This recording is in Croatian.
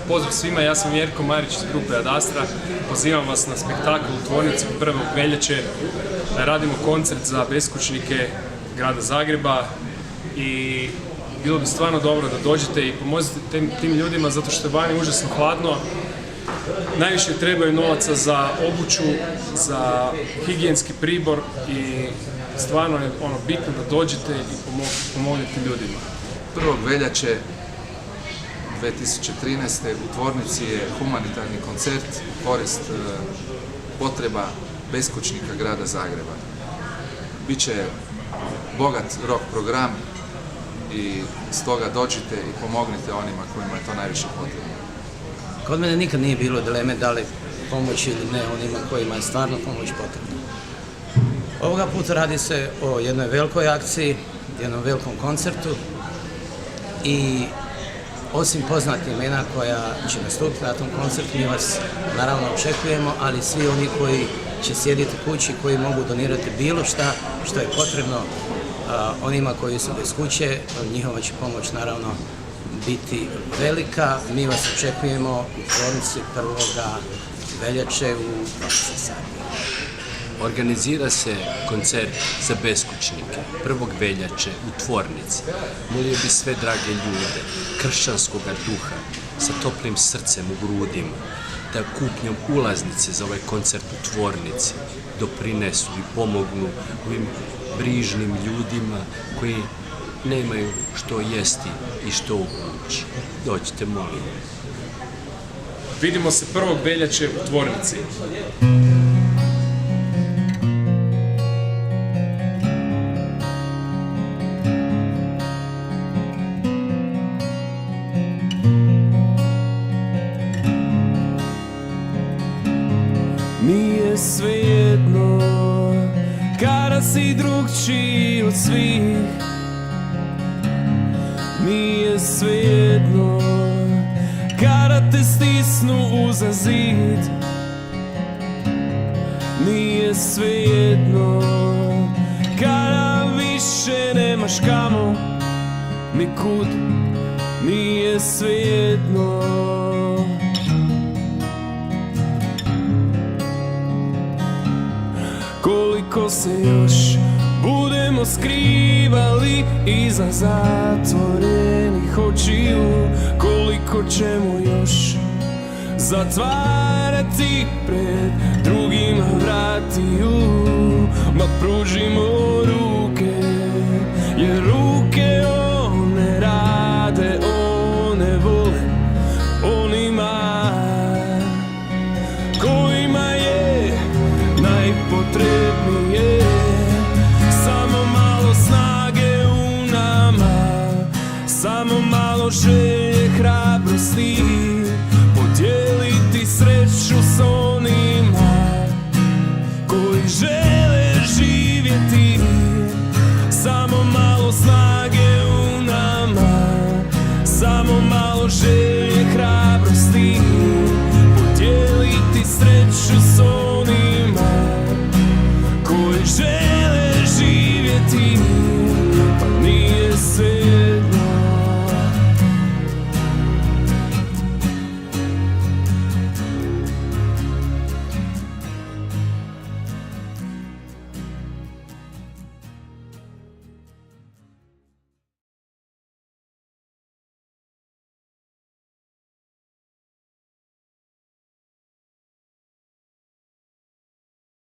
Pozdrav svima, ja sam Jerko Marić iz grupe Ad Astra. Pozivam vas na spektakl u tvornici 1. veljače. Radimo koncert za beskućnike grada Zagreba i bilo bi stvarno dobro da dođete i pomozite tim ljudima zato što je vani užasno hladno. Najviše trebaju novaca za obuću, za higijenski pribor i stvarno je bitno da dođete i pomognete ljudima. 1. veljače 2013. u tvornici je humanitarni koncert u korist potreba beskućnika grada Zagreba. Biće bogat rock program i stoga dođite i pomognite onima kojima je to najviše potrebno. Kod mene nikad nije bilo dileme da li pomoć ili ne onima kojima je stvarno pomoć potrebna. Ovoga puta radi se o jednoj velikoj akciji, jednom velikom koncertu i osim poznatih imena koja će nastupiti na tom koncertu, mi vas naravno očekujemo, ali svi oni koji će sjediti kući, koji mogu donirati bilo šta što je potrebno onima koji su bez kuće, njihova će pomoć naravno biti velika. Mi vas očekujemo u tvornici 1. veljače u 20 sati. Organizira se koncert za beskućnike 1. veljače u tvornici. Molio bi sve drage ljude, kršćanskog duha, sa toplim srcem u grudima, da kupnjom ulaznice za ovaj koncert u tvornici doprinesu i pomognu ovim brižnim ljudima koji nemaju što jesti i što obući. Dođite, molim. Vidimo se 1. veljače u tvornici. Nije svejedno kada si drugčiji od svih. Nije svejedno kada te stisnu uza zid. Nije svejedno kada više nemaš kamo nikud. Nije svejedno. Koliko se još budemo skrivali iza zatvorenih očiju, koliko ćemo još zatvarati pred drugima vratiju, ma pružimo ruku.